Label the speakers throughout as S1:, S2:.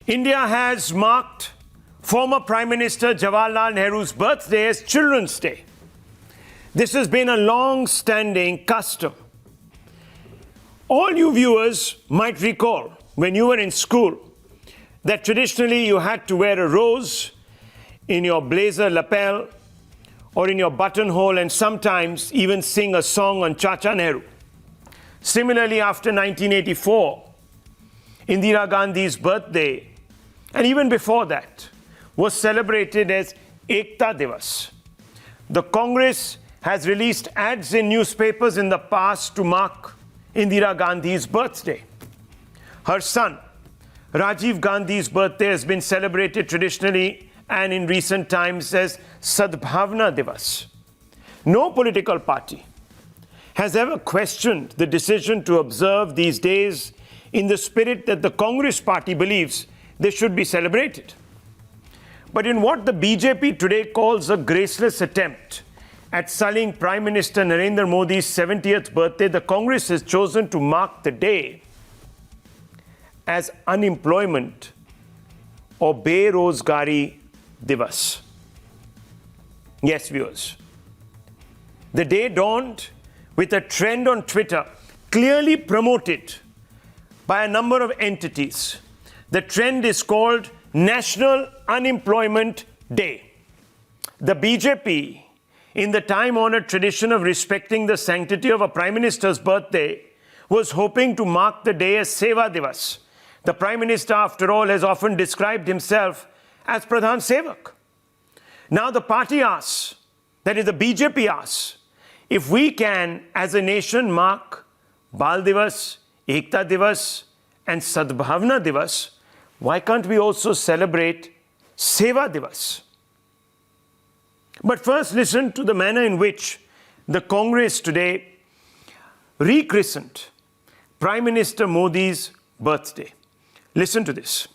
S1: India has marked former Prime Minister Jawaharlal Nehru's birthday as Children's Day. This has been a long-standing custom. All you viewers might recall when you were in school that traditionally you had to wear a rose in your blazer lapel or in your buttonhole and sometimes even sing a song on Chacha Nehru. Similarly, after 1984, Indira Gandhi's birthday, and even before that, was celebrated as Ekta Divas. The Congress has released ads in newspapers in the past to mark Indira Gandhi's birthday. Her son, Rajiv Gandhi's birthday has been celebrated traditionally and in recent times as Sadbhavna Divas. No political party has ever questioned the decision to observe these days in the spirit that the Congress party believes they should be celebrated. But in what the BJP today calls a graceless attempt at sullying Prime Minister Narendra Modi's 70th birthday, the Congress has chosen to mark the day as Unemployment or Berozgari Divas. Yes, viewers. The day dawned with a trend on Twitter clearly promoted by a number of entities. The trend is called National Unemployment Day. The BJP, in the time-honored tradition of respecting the sanctity of a Prime Minister's birthday, was hoping to mark the day as Seva Divas. The Prime Minister, after all, has often described himself as Pradhan Sevak. Now the party asks, that is the BJP asks, if we can, as a nation, mark Bal Divas, Ekta Divas and Sadbhavna Divas, why can't we also celebrate Seva Divas? But first, listen to the manner in which the Congress today rechristened Prime Minister Modi's birthday. Listen to this.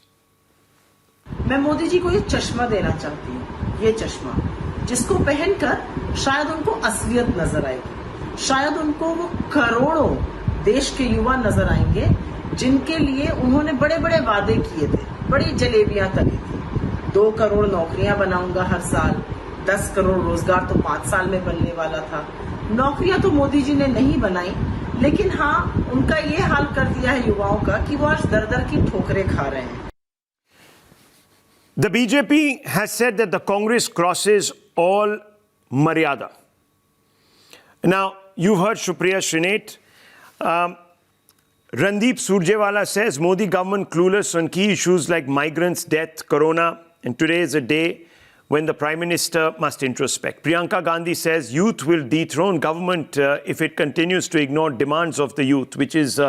S2: मैं मोदी जी को ये चश्मा देना चाहती हूँ, ये चश्मा जिसको पहनकर शायद उनको असलियत नजर आएगी, शायद उनको वो करोड़ों देश के युवा नजर आएंगे जिनके लिए उन्होंने बड़े बड़े वादे किए थे, बड़ी जलेबियां तली थी। 2 करोड़ नौकरियां बनाऊंगा हर साल, 10 करोड़ रोजगार तो 5 साल में बनने वाला था। नौकरियां तो मोदी जी ने नहीं बनाई, लेकिन हाँ उनका ये हाल कर दिया है युवाओं का कि वो आज दर दर की ठोकरें खा रहे हैं।
S1: The BJP has said that the Congress crosses all maryada. Now, you heard Supriya Shrinate. Randeep Surjewala says Modi government clueless on key issues like migrants, death, corona, and today is a day when the Prime Minister must introspect. Priyanka Gandhi says youth will dethrone government if it continues to ignore demands of the youth, which is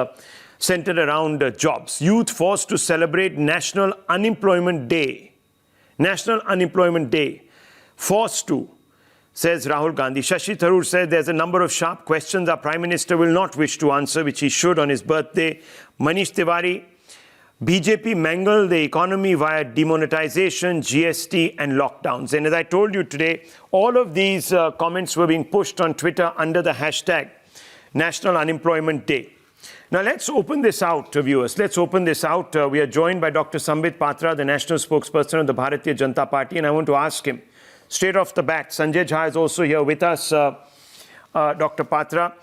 S1: centered around jobs. Youth forced to celebrate National Unemployment Day. National Unemployment Day. Forced to, says Rahul Gandhi. Shashi Tharoor said there's a number of sharp questions our Prime Minister will not wish to answer, which he should on his birthday. Manish Tiwari, BJP mangled the economy via demonetization, GST and lockdowns. And as I told you today, all of these comments were being pushed on Twitter under the hashtag National Unemployment Day. Now let's open this out, viewers. Let's open this out. We are joined by Dr. Sambit Patra, the national spokesperson of the Bharatiya Janata Party, and I want to ask him, straight off the bat, Sanjay Jha is also here with us, Dr. Patra.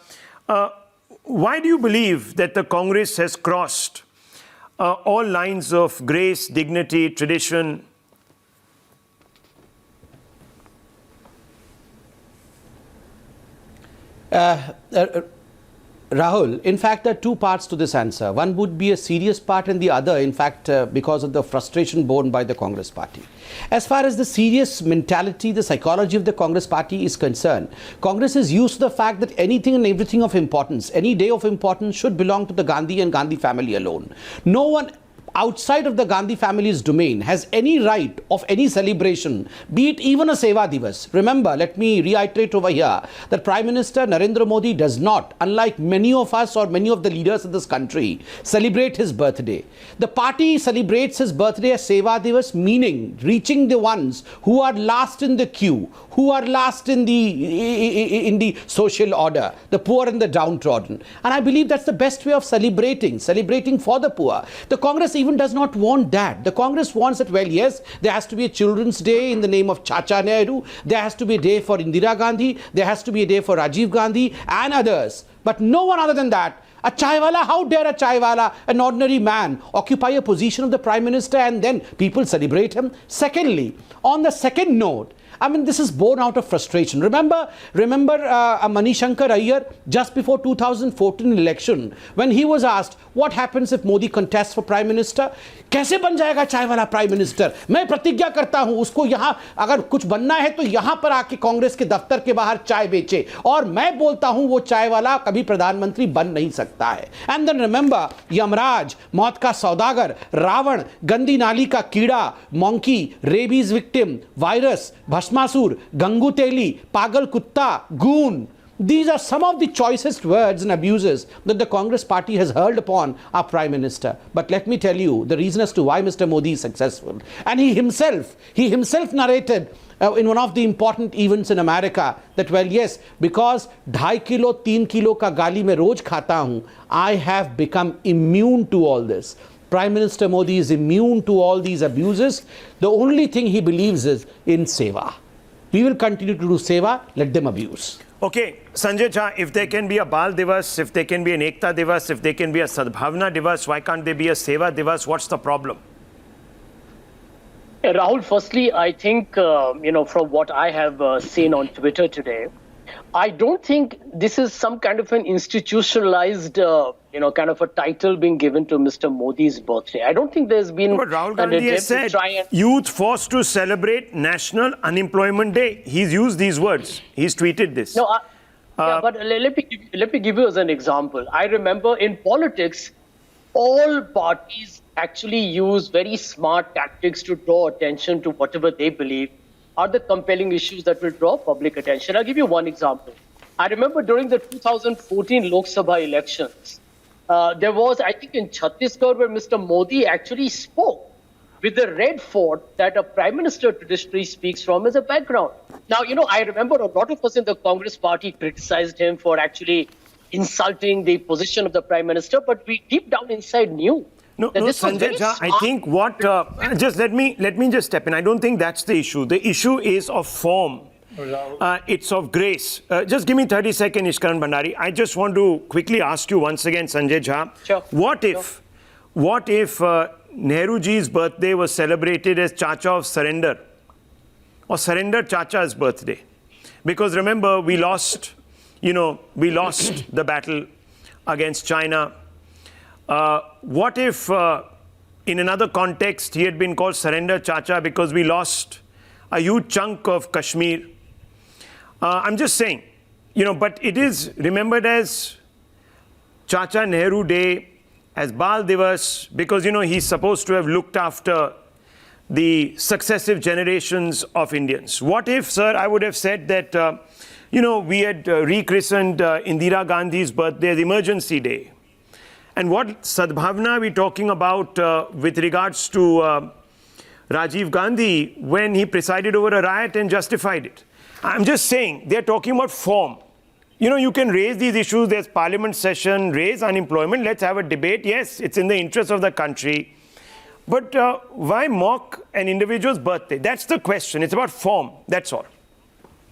S1: Why do you believe that the Congress has crossed all lines of grace, dignity, tradition?
S3: Rahul, in fact, there are 2 parts to this answer. One would be a serious part and the other, in fact, because of the frustration borne by the Congress party. As far as the serious mentality, the psychology of the Congress party is concerned, Congress is used to the fact that anything and everything of importance, any day of importance should belong to the Gandhi and Gandhi family alone. No one outside of the Gandhi family's domain has any right of any celebration, be it even a Seva Divas. Remember, let me reiterate over here that Prime Minister Narendra Modi does not, unlike many of us or many of the leaders of this country, celebrate his birthday. The party celebrates his birthday as Seva Divas, meaning reaching the ones who are last in the queue, who are last in the social order, the poor and the downtrodden. And I believe that's the best way of celebrating for the poor. The Congress even does not want that. The Congress wants that, well, yes, there has to be a Children's Day in the name of Chacha Nehru. There has to be a day for Indira Gandhi. There has to be a day for Rajiv Gandhi and others. But no one other than that. A chaiwala, how dare a chaiwala, an ordinary man, occupy a position of the Prime Minister and then people celebrate him? Secondly, on the second note, I mean, this is born out of frustration. Remember Manishankar Iyer, just before 2014 election, when he was asked, what happens if Modi contests for Prime Minister? कैसे बन जाएगा चाय वाला prime minister? मैं प्रतिज्ञा करता हूं उसको यहां अगर कुछ बनना है तो यहां पर आके कांग्रेस के दफ्तर के बाहर चाय बेचे, और मैं बोलता हूं वो चाय वाला कभी प्रधानमंत्री बन नहीं सकता है. एंड देन रिमेंबर यमराज, मौत का सौदागर, रावण, गंदी नाली का कीड़ा, monkey, rabies victim, virus, Bhasmasur, Gangu तेली, पागल कुत्ता, goon. These are some of the choicest words and abuses that the Congress party has hurled upon our Prime Minister. But let me tell you the reason as to why Mr. Modi is successful. And he himself narrated in one of the important events in America that, well, yes, because 2.5 kilo, 3 kilo ka gali mein roj khata hun, I have become immune to all this. Prime Minister Modi is immune to all these abuses. The only thing he believes is in seva. We will continue to do seva, let them abuse.
S1: Okay, Sanjay Jha, if there can be a Bal Divas, if there can be an Ekta Divas, if there can be a Sadbhavna Divas, why can't there be a Seva Divas? What's the problem?
S4: Rahul, firstly, I think, from what I have seen on Twitter today, I don't think this is some kind of an institutionalized, kind of a title being given to Mr. Modi's birthday. I don't think there's been
S1: But Rahul Gandhi has said, youth forced to celebrate National Unemployment Day. He's used these words. He's tweeted this.
S4: No, but let me give you as an example. I remember in politics, all parties actually use very smart tactics to draw attention to whatever they believe are the compelling issues that will draw public attention. I'll give you one example. I remember during the 2014 Lok Sabha elections, there was, I think in Chhattisgarh, where Mr. Modi actually spoke with the red fort that a Prime Minister traditionally speaks from as a background. Now, I remember a lot of us in the Congress party criticized him for actually insulting the position of the Prime Minister, but we deep down inside knew.
S1: No, Sanjay Jha, I think what, just let me just step in. I don't think that's the issue. The issue is of form. It's of grace. Just give me 30 seconds, Ishkaran Bhandari. I just want to quickly ask you once again, Sanjay Jha.
S4: Sure.
S1: What if Nehruji's birthday was celebrated as Chacha of Surrender? Or Surrender Chacha's birthday? Because remember, we lost the battle against China. What if, in another context, he had been called Surrender Chacha because we lost a huge chunk of Kashmir? I'm just saying, but it is remembered as Chacha Nehru Day, as Bal Divas, because, he's supposed to have looked after the successive generations of Indians. What if, sir, I would have said that, we had rechristened Indira Gandhi's birthday as Emergency Day. And what Sadbhavna are we talking about with regards to Rajiv Gandhi when he presided over a riot and justified it? I'm just saying, they're talking about form. You can raise these issues, there's parliament session, raise unemployment, let's have a debate. Yes, it's in the interest of the country. But why mock an individual's birthday? That's the question. It's about form, that's all.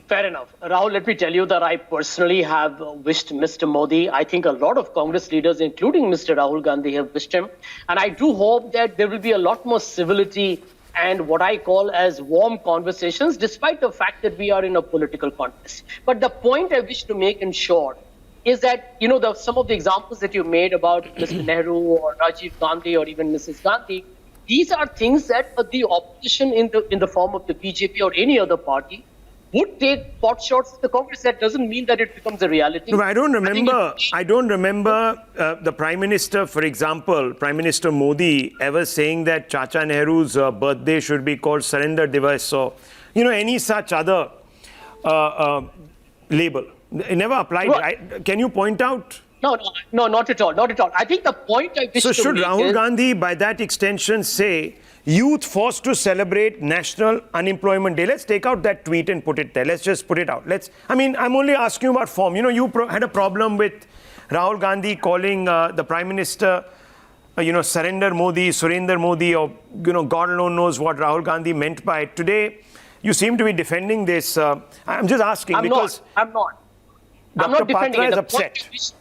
S4: Fair enough. Rahul, let me tell you that I personally have wished Mr. Modi. I think a lot of Congress leaders, including Mr. Rahul Gandhi, have wished him. And I do hope that there will be a lot more civility and what I call as warm conversations, despite the fact that we are in a political contest. But the point I wish to make in short is that, some of the examples that you made about Mr. Nehru or Rajiv Gandhi or even Mrs. Gandhi, these are things that the opposition in the form of the BJP or any other party would take pot shots at the Congress. That doesn't mean that it becomes a reality.
S1: No, I don't remember the Prime Minister, for example, Prime Minister Modi, ever saying that Chacha Nehru's birthday should be called Surrender Divas or, any such other label. It never applied.
S4: Right.
S1: Can you point out?
S4: No, not at all. Not at all. I think the point I wish to make
S1: So should Rahul Gandhi, by that extension, say, youth forced to celebrate National Unemployment Day? Let's take out that tweet and put it there. Let's just put it out. I'm only asking you about form. You had a problem with Rahul Gandhi calling the Prime Minister Surrender Modi, Surendra Modi, or, God alone knows what Rahul Gandhi meant by it. Today, you seem to be defending this. I'm just asking
S4: I'm
S1: because...
S4: not
S1: Dr.
S4: defending
S1: Patra
S4: it.
S1: is upset.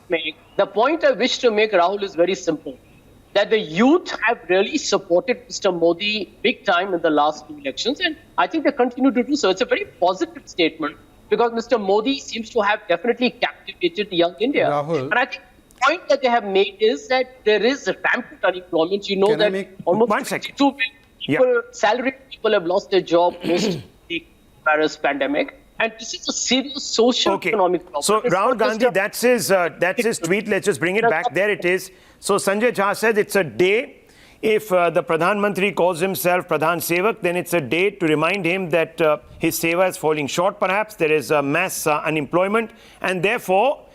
S4: The point I wish to make, Rahul, is very simple. That the youth have really supported Mr. Modi big time in the last two elections, and I think they continue to do so. It's a very positive statement because Mr. Modi seems to have definitely captivated young India.
S5: Rahul.
S4: And I think the point that they have made is that there is a rampant unemployment. You know
S5: Can I
S4: that
S5: make-
S4: almost
S1: 1 second.
S4: 52 million people, salaried people have lost their job post the virus pandemic. And this is a serious social economic problem.
S1: So
S4: It's
S1: Rahul
S4: not just
S1: Gandhi, that's his tweet. Let's just bring it back. There it is. So Sanjay Jha says it's a day. If the Pradhan Mantri calls himself Pradhan Sevak, then it's a day to remind him that his seva is falling short, perhaps. There is mass unemployment. And therefore,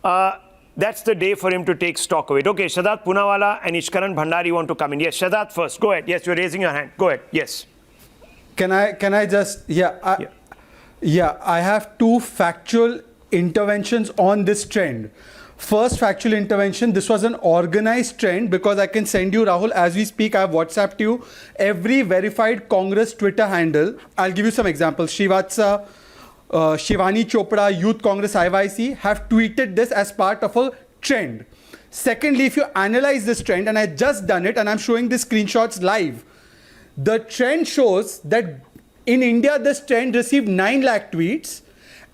S1: that's the day for him to take stock of it. Okay, Shadad Poonawalla and Ishkaran Bhandari want to come in. Yes, Shadad first. Go ahead. Yes, you're raising your hand. Go ahead. Yes.
S5: Can I just, I have two factual interventions on this trend. First factual intervention, this was an organized trend because I can send you, Rahul, as we speak, I have WhatsApped you every verified Congress Twitter handle. I'll give you some examples. Shivatsa, Shivani Chopra, Youth Congress IYC have tweeted this as part of a trend. Secondly, if you analyze this trend, and I just done it and I'm showing the screenshots live, the trend shows that in India, this trend received 9 lakh tweets,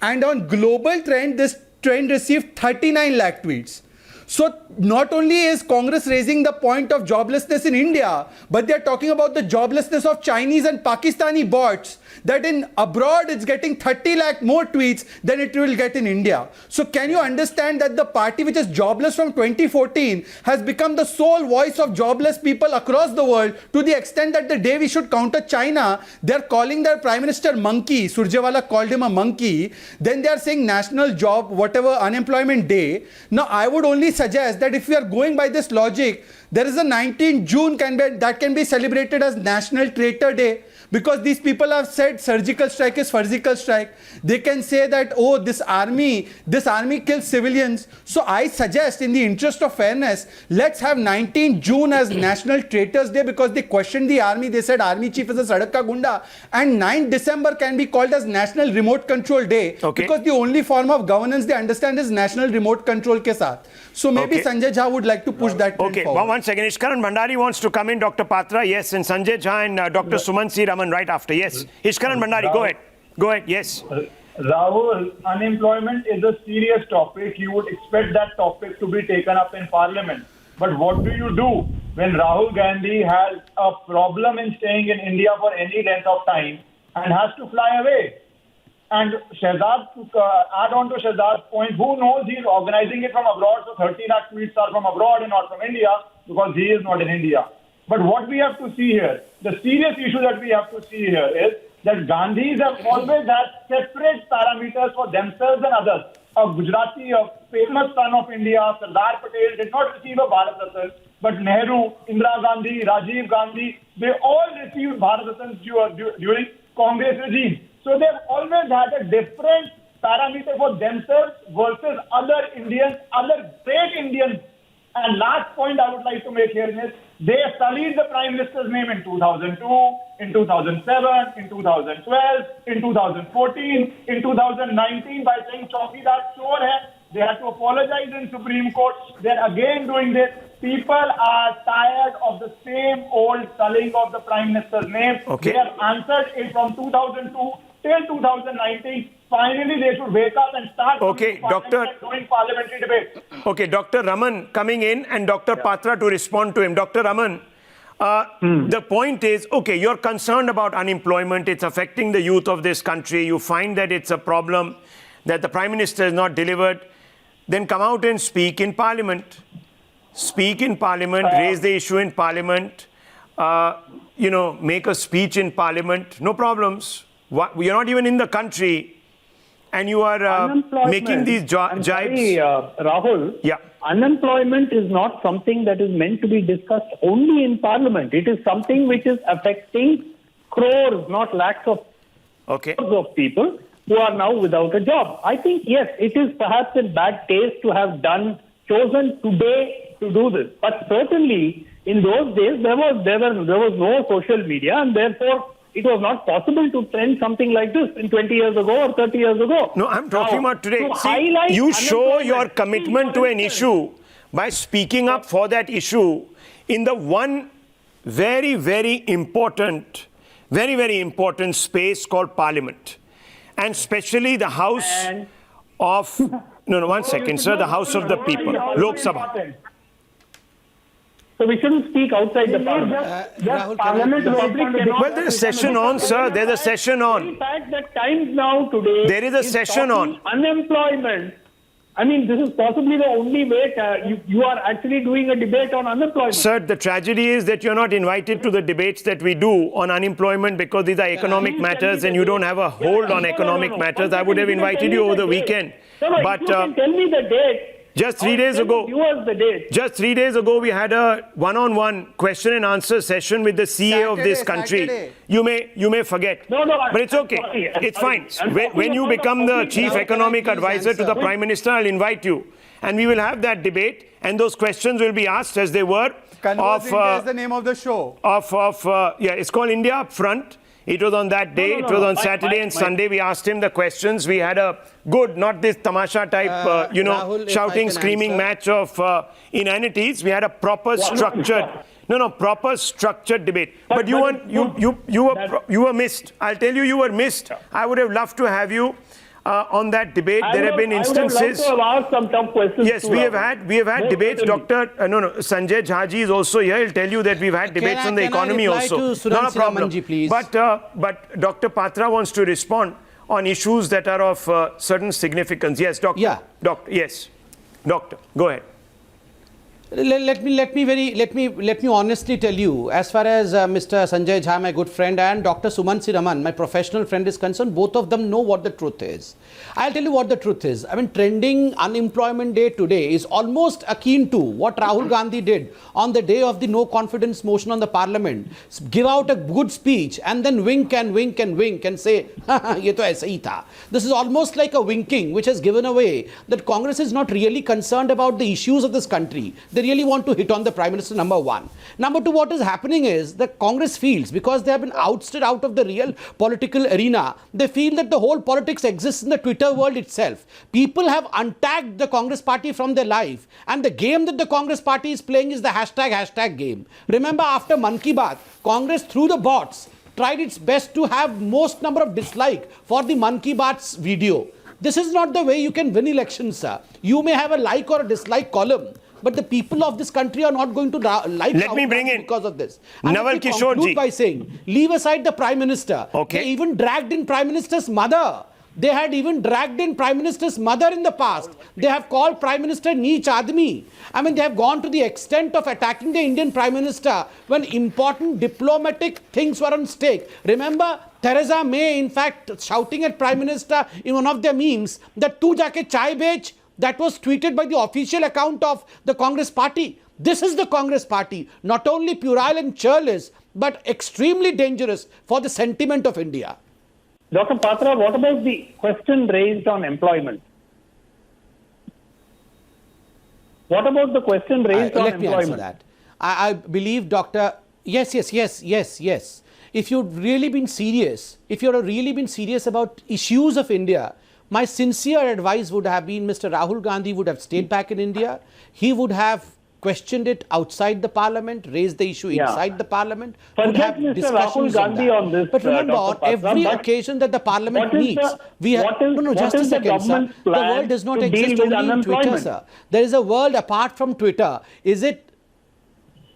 S5: and on global trend, this trend received 39 lakh tweets. So not only is Congress raising the point of joblessness in India, but they're talking about the joblessness of Chinese and Pakistani bots, that in abroad it's getting 30 lakh more tweets than it will get in India. So can you understand that the party which is jobless from 2014 has become the sole voice of jobless people across the world, to the extent that the day we should counter China, they're calling their Prime Minister monkey. Surjewala called him a monkey. Then they are saying National Job, whatever, Unemployment Day. Now I would only suggest that if we are going by this logic, there is a 19th June that can be celebrated as National Traitor Day, because these people have said surgical strike is surgical strike. They can say that, oh, this army kills civilians. So I suggest, in the interest of fairness, let's have 19th June as National Traitors Day, because they questioned the army. They said army chief is a Sadak ka Gunda. And 9th December can be called as National Remote Control Day, because the only form of governance they understand is National Remote Control ke saath. So maybe Sanjay Jha would like to push that trend forward.
S1: One second. Ishkaran Bhandari wants to come in, Dr. Patra. Yes, and Sanjay Jha and Dr. Suman C. Raman right after. Yes. Ishkaran Bhandari, go ahead. Go ahead. Yes.
S6: Rahul, unemployment is a serious topic. You would expect that topic to be taken up in Parliament. But what do you do when Rahul Gandhi has a problem in staying in India for any length of time and has to fly away? And Shehzad, add on to Shehzad's point, who knows, he's organizing it from abroad, so 30 lakh tweets are from abroad and not from India, because he is not in India. But what we have to see here, the serious issue that we have to see here is that Gandhis have always had separate parameters for themselves and others. A Gujarati, a famous son of India, Sardar Patel, did not receive a Bharat Ratna, but Nehru, Indira Gandhi, Rajiv Gandhi, they all received Bharat Ratnas during Congress regime. So they've always had a different parameter for themselves versus other Indians, other great Indians. And last point I would like to make here is, they sullied the Prime Minister's name in 2002, in 2007, in 2012, in 2014, in 2019 by saying Chaukidar Chor hai. They had to apologize in Supreme Court. They're again doing this. People are tired of the same old sullying of the Prime Minister's name.
S1: Okay.
S6: They have answered it from 2002 till 2019. Finally, they should wake up and start doing parliamentary debate.
S1: Okay, Dr. Raman coming in and Dr. Patra to respond to him. Dr. Raman, the point is, okay, you're concerned about unemployment. It's affecting the youth of this country. You find that it's a problem that the Prime Minister has not delivered. Then come out and speak in Parliament. Speak in Parliament, raise the issue in Parliament, make a speech in Parliament. No problems. You're not even in the country. And you are making these jibes.
S7: Rahul, unemployment is not something that is meant to be discussed only in Parliament. It is something which is affecting crores, not lakhs of people who are now without a job. I think, yes, it is perhaps in bad taste to have chosen today to do this. But certainly, in those days there was no social media, and therefore it was not possible to trend something like this in 20 years ago or 30 years ago.
S1: No, I'm talking about today.
S7: To
S1: See,
S7: highlight
S1: you show your
S7: unemployment.
S1: commitment to an issue by speaking up for that issue in the one very, very important space called Parliament, and especially the House of one second, sir, the House of the People, Lok Sabha.
S7: So we shouldn't speak outside the parliament.
S3: Rahul,
S7: Parliament, the public cannot-
S1: Well, there's a session on, sir. There's a session
S7: The
S1: on.
S7: fact that Times Now today
S1: There is a session
S7: talking
S1: on.
S7: unemployment. I mean, this is possibly the only way you are actually doing a debate on unemployment.
S1: Sir, the tragedy is that you're not invited to the debates that we do on unemployment because these are economic matters and you don't have a hold on economic matters. I would have invited you over the weekend. But
S7: you can tell me the date.
S1: just 3 days ago,
S7: Viewers the date.
S1: just 3 days ago, we had a one-on-one question and answer session with the CA of this country.
S3: Saturday.
S1: You may forget,
S7: No,
S1: but it's okay.
S7: sorry.
S1: It's
S7: Sorry.
S1: fine.
S7: I'm
S1: When
S7: talking
S1: you
S7: about
S1: become the
S7: public
S1: chief
S7: now.
S1: economic
S3: Please
S1: advisor to the
S3: answer.
S1: Prime Minister, I'll invite you, and we will have that debate. And those questions will be asked as they were.
S5: Converse India is the name of the show.
S1: It's called India Up Front. It was on that day. It was on Saturday and Sunday. We asked him the questions. We had a good, not this tamasha type,
S3: Rahul, if I
S1: shouting,
S3: can
S1: screaming
S3: answer.
S1: match of inanities. We had a proper structured, proper structured debate. But you were missed. I'll tell you, you were missed. I would have loved to have you on that debate. There have been instances.
S7: I would have loved to have asked some tough questions.
S1: Yes,
S7: too,
S1: we have
S7: Rahul.
S1: had debates. Dr. Sanjay Jhaji is also here. He'll tell you that we've had debates on the economy
S3: reply
S1: also.
S3: to
S1: Not a
S3: Suransi
S1: problem.
S3: Ramanji, please?
S1: But Dr. Patra wants to respond on issues that are of certain significance. Yes, Doctor.
S3: Yeah.
S1: Doctor. Yes, Doctor. Go ahead.
S3: Let me honestly tell you, as far as Mr. Sanjay Jha, my good friend, and Dr. Sumansi Raman, my professional friend, is concerned, both of them know what the truth is. I'll tell you what the truth is. I mean, trending unemployment day today is almost akin to what Rahul Gandhi did on the day of the no confidence motion on the parliament. Give out a good speech and then wink and wink and wink and say, ye to aisa hi tha. This is almost like a winking which has given away that Congress is not really concerned about the issues of this country. They really want to hit on the Prime Minister, number one. Number two, what is happening is that Congress feels, because they have been ousted out of the real political arena, they feel that the whole politics exists in the Twitter world itself. People have untagged the Congress party from their life, and the game that the Congress party is playing is the hashtag game. Remember, after Mann Ki Baat, Congress through the bots tried its best to have most number of dislike for the Mann Ki Baat's video. This is not the way you can win elections, sir. You may have a like or a dislike column, but the people of this country are not going to like
S1: Let me bring in
S3: because of this. And
S1: Nawal
S3: let me
S1: Kishore
S3: conclude
S1: ji.
S3: by saying, leave aside the Prime Minister.
S1: Okay.
S3: They even dragged in Prime Minister's mother. They had even dragged in Prime Minister's mother in the past. They have called Prime Minister Neech Admi. I mean, they have gone to the extent of attacking the Indian Prime Minister when important diplomatic things were on stake. Remember, Theresa May, in fact, shouting at Prime Minister in one of their memes that "Tu jaake chai bech." That was tweeted by the official account of the Congress party. This is the Congress party, not only puerile and churlish, but extremely dangerous for the sentiment of India.
S7: Dr. Patra, what about the question raised on employment? What about the question raised on
S3: Let me answer
S7: employment?
S3: that. I believe, Doctor. Yes. If you've really been serious, about issues of India, my sincere advice would have been Mr. Rahul Gandhi would have stayed back in India. He would have questioned it outside the parliament, raised the issue inside the parliament, would have
S7: Forget Mr.
S3: discussions
S7: Rahul Gandhi
S3: that.
S7: on this,
S3: But remember,
S7: Dr.
S3: on
S7: Patra,
S3: every
S7: but
S3: occasion that the parliament
S7: what is
S3: meets,
S7: the-
S3: we have
S7: what is-
S3: just
S7: what
S3: a
S7: is the
S3: second, sir.
S7: government's
S3: The
S7: plan
S3: world does not
S7: to deal
S3: exist
S7: with
S3: only in Twitter,
S7: unemployment?
S3: sir. There is a world apart from Twitter. Is it?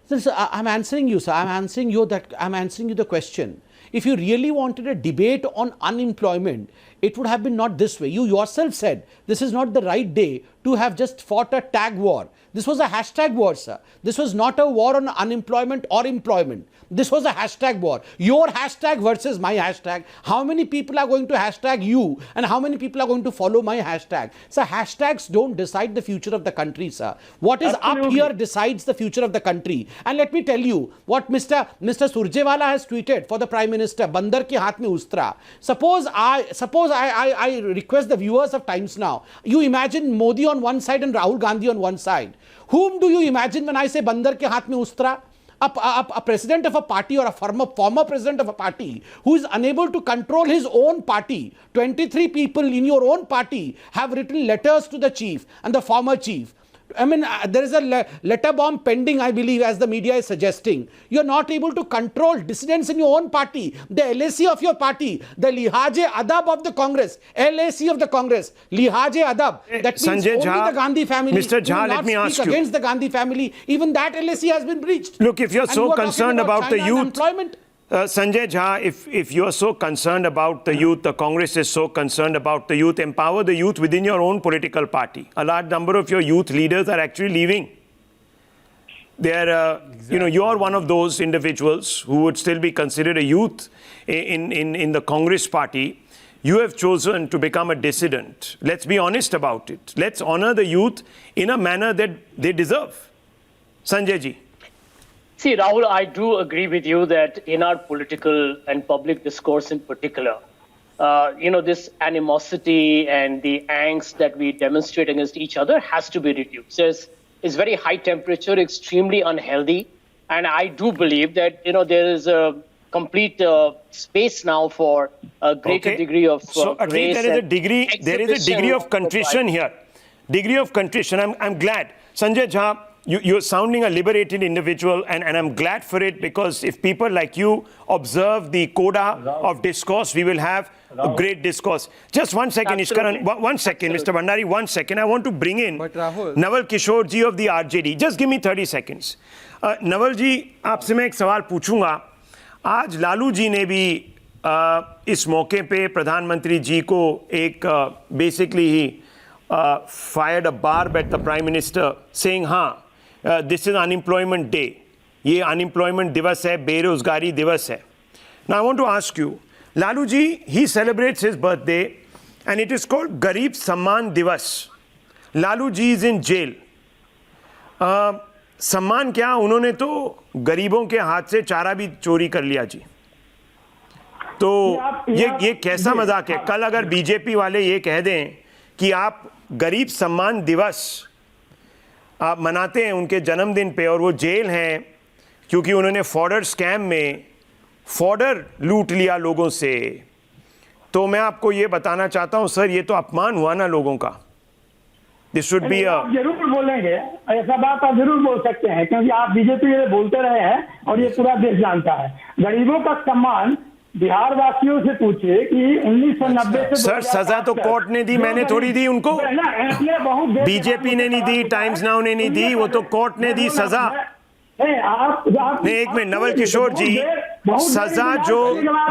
S3: Sir, I'm answering you, sir. I'm answering you the question. If you really wanted a debate on unemployment, it would have been not this way. You yourself said this is not the right day to have just fought a tag war. This was a hashtag war, sir. This was not a war on unemployment or employment. This was a hashtag war. Your hashtag versus my hashtag. How many people are going to hashtag you and how many people are going to follow my hashtag? So hashtags don't decide the future of the country, sir. What is up here decides the future of the country. And let me tell you what Mr. Surjewala has tweeted for the Prime Minister. Bandar ke haath mein ustra. Suppose I request the viewers of Times Now. You imagine Modi on one side and Rahul Gandhi on one side. Whom do you imagine when I say Bandar ke haath mein ustra? A president of a party or a former president of a party who is unable to control his own party. 23 people in your own party have written letters to the chief and the former chief. I mean, there is a letter bomb pending, I believe, as the media is suggesting. You're not able to control dissidents in your own party, the LAC of your party, the Lihaj-e-Adab of the Congress, LAC of the Congress, Lihaj-e-Adab. That means
S1: Sanjay
S3: only
S1: Jha,
S3: the Gandhi family
S1: Mr. Jha,
S3: will
S1: let
S3: not
S1: me ask
S3: speak
S1: you.
S3: against the Gandhi family. Even that LAC has been breached.
S1: Look, if you're
S3: And
S1: so
S3: you are talking
S1: concerned about the
S3: China and
S1: youth,
S3: employment.
S1: Sanjay Jha, if you're so concerned about the youth, the Congress is so concerned about the youth, empower the youth within your own political party. A large number of your youth leaders are actually leaving. They're, you're one of those individuals who would still be considered a youth in the Congress party. You have chosen to become a dissident. Let's be honest about it. Let's honor the youth in a manner that they deserve. Sanjay ji.
S4: See, Rahul, I do agree with you that in our political and public discourse in particular, this animosity and the angst that we demonstrate against each other has to be reduced. It's very high temperature, extremely unhealthy. And I do believe that, there is a complete space now for a greater degree of
S1: so at least there is a degree of contrition here. Degree of contrition. I'm glad. Sanjay Jha, you're sounding a liberated individual, and I'm glad for it, because if people like you observe the coda of discourse, we will have a great discourse. Just 1 second, Ishkaran. 1 second, Mr. Bhandari, 1 second. I want to bring in Naval Kishore ji of the RJD. Just give me 30 seconds. Naval ji, आपसे मैं एक सवाल पूछूंगा. आज लालू जी ने भी इस मौके पे प्रधानमंत्री जी को एक basically he fired a barb at the Prime Minister, saying, this is unemployment day. ये unemployment दिवस है, बेरोजगारी दिवस है. Now I want to ask you, Lalu ji, he celebrates his birthday and it is called Garib Samman Divas. Lalu ji is in jail. सम्मान क्या, उन्होंने तो गरीबों के हाथ से चारा भी चोरी कर लिया जी. तो ये कैसा मजाक है? कल अगर बीजेपी वाले ये कह दें कि आप गरीब सम्मान दिवस आप मनाते हैं उनके जन्मदिन पे और वो जेल हैं क्योंकि उन्होंने फॉर्डर स्कैम में फॉर्डर लूट लिया लोगों से, तो मैं आपको ये बताना चाहता हूं सर, ये तो अपमान हुआ ना लोगों का. दिस शुड बी
S7: आप जरूर बोलेंगे, ऐसा बात आप जरूर बोल सकते हैं, क्योंकि आप बीजेपी ये बोलते रहे हैं और ये पूरा देश जानता है. गरीबों का सम्मान बिहार वासियों से पूछे कि 1990 से
S1: सर सजा तो कोर्ट ने दी, मैंने थोड़ी दी उनको. बीजेपी ने नहीं दी, टाइम्स नाउ ने नहीं दी, वो तो कोर्ट ने दी सजा. नहीं, एक मिनट नवल किशोर जी, सजा जो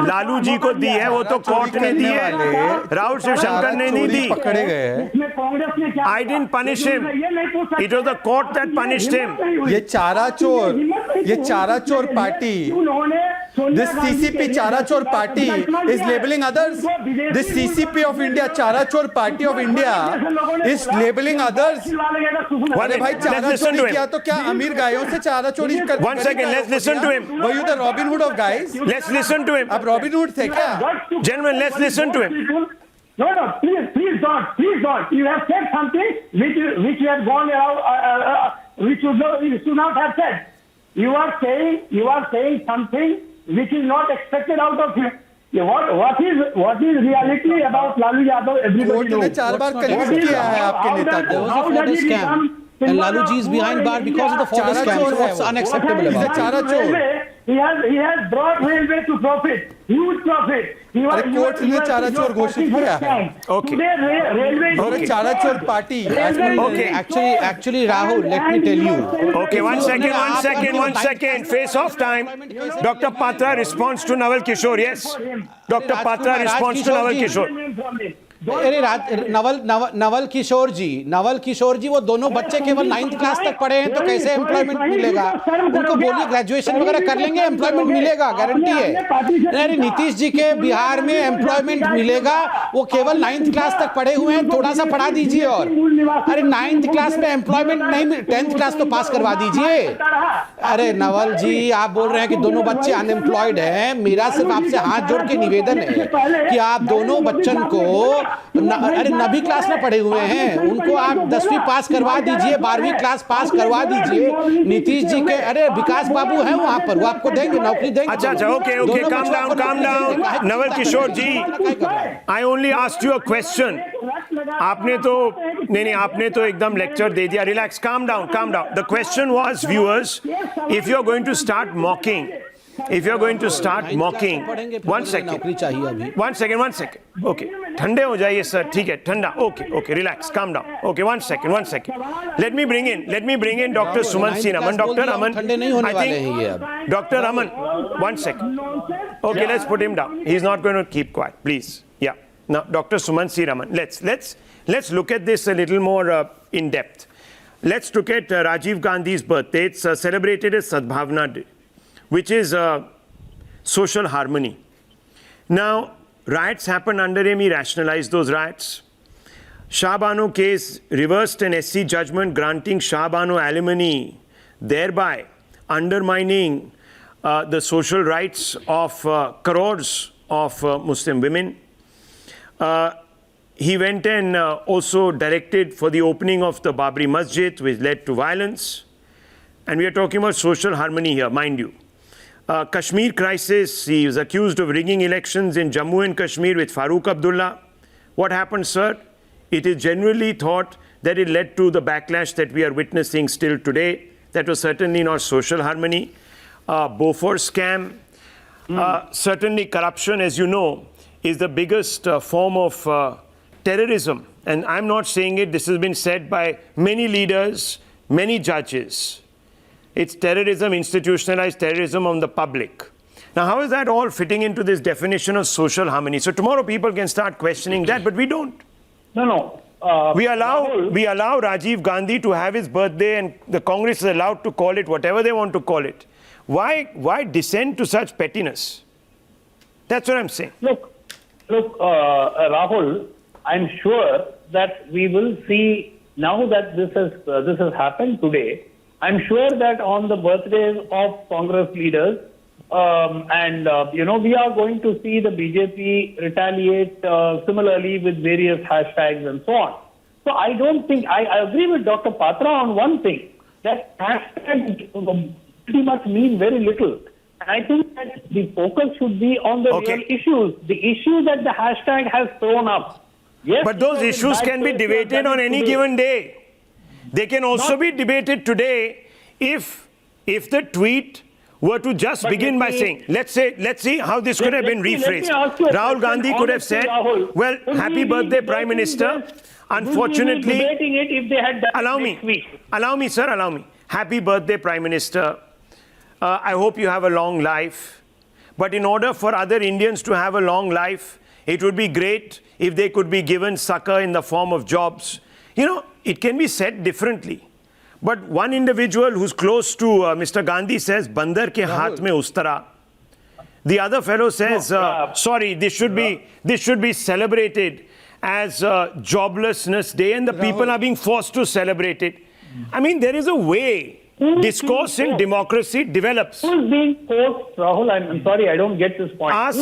S1: लालू जी को दी है वो तो कोर्ट ने दी है, राहुल शिवशंकर ने नहीं दी.
S5: पकड़े गए.
S1: I didn't punish him. It was the court that punished him.
S5: ये चारा चोर party. This CCP Chara Chor party is labeling others. This CCP of India, Chara Chor party of India, is labeling others. अरे भाई चारा चोरी किया तो क्या अमीर गायों से चारा चोरी कर?
S1: 1 second, let's listen to him.
S5: Were you the Robin Hood of guys?
S1: Let's listen to him.
S5: आप Robin Hood थे क्या?
S1: Gentlemen, let's listen to him.
S7: No, please don't. You have said something which you have gone out, which you should not have said. You are saying something which is not expected out of you. What is reality about Lalu Yadav? Everybody knows.
S5: Court ने 4 बार convict किया है आपके नेता को.
S3: There was a fodder scam. And Lalu ji is behind bar because of the fodder scam. So what's unacceptable about it?
S5: चारा चोर.
S7: He has brought railway to profit, huge profit.
S5: अरे court ने चारा चोर घोषित किया है.
S1: Okay.
S7: Railway.
S5: और चारा चोर party.
S1: Okay.
S3: Actually, Rahul, let me tell you.
S1: Okay, 1 second. Face off time. Dr. Patra responds to Naval Kishore. Yes. Dr. Patra responds to Naval Kishore.
S3: अरे नवल किशोर जी वो दोनों बच्चे केवल 9th क्लास तक पढ़े हैं तो कैसे एम्प्लॉयमेंट मिलेगा? उनको बोलिए ग्रेजुएशन वगैरह कर लेंगे, एम्प्लॉयमेंट मिलेगा, गारंटी है. अरे नीतीश जी के बिहार में एम्प्लॉयमेंट मिलेगा, वो केवल 9th क्लास तक पढ़े हुए हैं, थोड़ा सा पढ़ा दीजिए. और अरे 9th क्लास में एम्प्लॉयमेंट नहीं, 10th क्लास तो पास करवा दीजिए. अरे नवल जी, आप बोल रहे हैं कि दोनों बच्चे अनएम्प्लॉयड हैं. मेरा सिर्फ आपसे हाथ जोड़ के निवेदन है कि आप दोनों बच्चन को अरे नबी क्लास में पढ़े हुए हैं, उनको आप 10वीं पास करवा दीजिए, 12वीं क्लास पास करवा दीजिए। नीतीश जी के, अरे विकास बाबू हैं वहां पर, वो आपको देंगे, नौकरी देंगे।
S1: अच्छा, okay, calm down Naval Kishore ji, I only asked you a question. आपने तो नहीं, आपने तो एकदम लेक्चर दे दिया। Relax, calm down. The question was, viewers, if you are going to start mocking, one second, okay, ठंडे हो जाइए सर, ठीक है, ठंडा, okay, relax, calm down, okay, one second, let me bring in Dr. Suman C. Raman. Dr. Raman, I think, Dr. Raman, 1 second, okay, let's put him down, he's not going to keep quiet, please. Yeah, now Dr. Suman C. Raman, let's look at this a little more in depth. Let's look at Rajiv Gandhi's birthday. It's celebrated as Sadbhavna Day, which is social harmony. Now, riots happened under him, he rationalized those riots. Shah Bano case reversed an SC judgment granting Shah Bano alimony, thereby undermining the social rights of crores of Muslim women. He went and also directed for the opening of the Babri Masjid, which led to violence. And we are talking about social harmony here, mind you. Kashmir crisis, he was accused of rigging elections in Jammu and Kashmir with Farooq Abdullah. What happened, sir? It is generally thought that it led to the backlash that we are witnessing still today. That was certainly not social harmony. Bofors scam. Certainly corruption, as you know, is the biggest form of terrorism. And I'm not saying it, this has been said by many leaders, many judges. It's terrorism, institutionalized terrorism on the public. Now, how is that all fitting into this definition of social harmony? So tomorrow people can start questioning that, but we don't.
S7: No.
S1: We allow Rajiv Gandhi to have his birthday, and the Congress is allowed to call it whatever they want to call it. Why descend to such pettiness? That's what I'm saying.
S7: Look, Rahul, I'm sure that we will see, now that this has happened today, I'm sure that on the birthdays of Congress leaders, we are going to see the BJP retaliate similarly with various hashtags and so on. So I don't think, I agree with Dr. Patra on one thing, that hashtags pretty much mean very little. And I think that the focus should be on the real issues, the issue that the hashtag has thrown up. Yes,
S1: but those issues can be debated on any given day. They can also be debated today if the tweet were to just begin by saying, let's see how this could have been rephrased. Rahul Gandhi could have said, well, happy birthday, Prime Minister. Unfortunately, allow me, sir. Happy birthday, Prime Minister. I hope you have a long life. But in order for other Indians to have a long life, it would be great if they could be given succor in the form of jobs. You know, it can be said differently. But one individual who's close to Mr. Gandhi says, "Bandar ke haath mein ustara." The other fellow says, "Sorry, this should be celebrated as Joblessness Day, and the people are being forced to celebrate it." I mean, there is a way discourse in democracy develops.
S7: Who's being forced, Rahul? I'm sorry, I don't get this point.
S1: Ask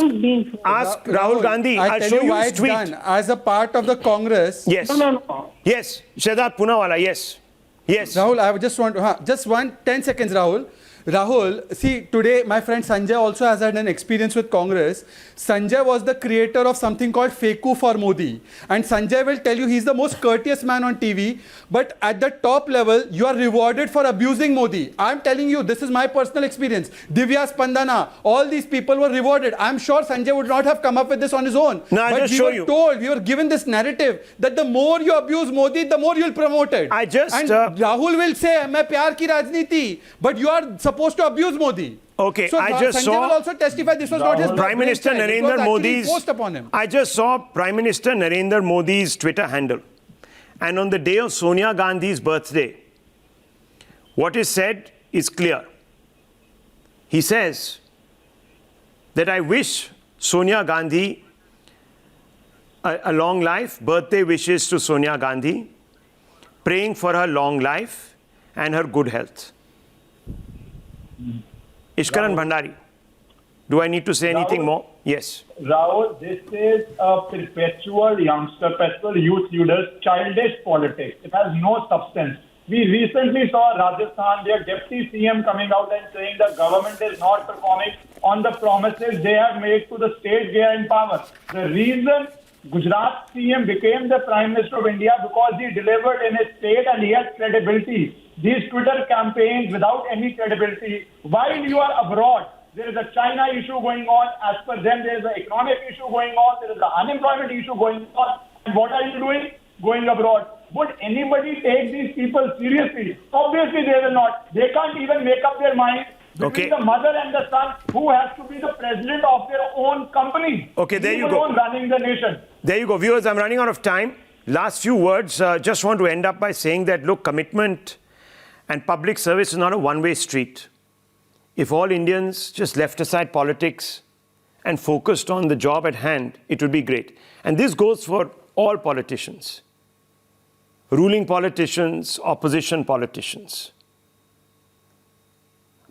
S1: Rahul Gandhi.
S5: I'll tell you why it's done. As a part of the Congress.
S1: Yes.
S7: No.
S1: Yes. Shahzad Poonawalla, yes. Yes.
S5: Rahul, I just want to, just 10 seconds, Rahul. Rahul, see, today my friend Sanjay also has had an experience with Congress. Sanjay was the creator of something called Feku for Modi. And Sanjay will tell you he's the most courteous man on TV. But at the top level, you are rewarded for abusing Modi. I'm telling you, this is my personal experience. Divya Spandana, all these people were rewarded. I'm sure Sanjay would not have come up with this on his own.
S1: No,
S5: but we were given this narrative that the more you abuse Modi, the more you'll promote it. And Rahul will say, "Main pyar ki rajniti," but you are supposed to abuse Modi.
S1: Okay,
S5: so
S1: I just
S5: Sanjay
S1: saw
S5: will also testify this was not his
S1: Prime Minister Narendra Modi's
S5: forced upon him.
S1: I just saw Prime Minister Narendra Modi's Twitter handle. And on the day of Sonia Gandhi's birthday, what is said is clear. He says that I wish Sonia Gandhi a long life, birthday wishes to Sonia Gandhi, praying for her long life and her good health. Ishkaran Bhandari. Do I need to say anything more? Yes.
S6: Rahul, this is a perpetual youth leaders, childish politics. It has no substance. We recently saw Rajasthan, their deputy CM coming out and saying the government is not performing on the promises they have made to the state they are in power. The reason Gujarat CM became the Prime Minister of India because he delivered in his state and he has credibility. These Twitter campaigns without any credibility, while you are abroad, there is a China issue going on. As per them, there is an economic issue going on. There is an unemployment issue going on. And what are you doing? Going abroad. Would anybody take these people seriously? Obviously, they will not. They can't even make up their mind between the mother and the son who has to be the president of their own company.
S1: Okay, there you go.
S6: Running the nation.
S1: There you go. Viewers, I'm running out of time. Last few words. Just want to end up by saying that, look, commitment and public service is not a one-way street. If all Indians just left aside politics and focused on the job at hand, it would be great. And this goes for all politicians. Ruling politicians, opposition politicians.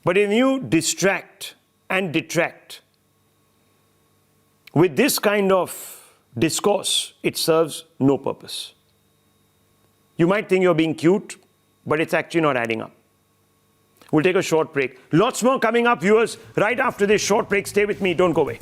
S1: But if you distract and detract with this kind of discourse, it serves no purpose. You might think you're being cute, but it's actually not adding up. We'll take a short break. Lots more coming up, viewers, right after this short break. Stay with me, don't go away.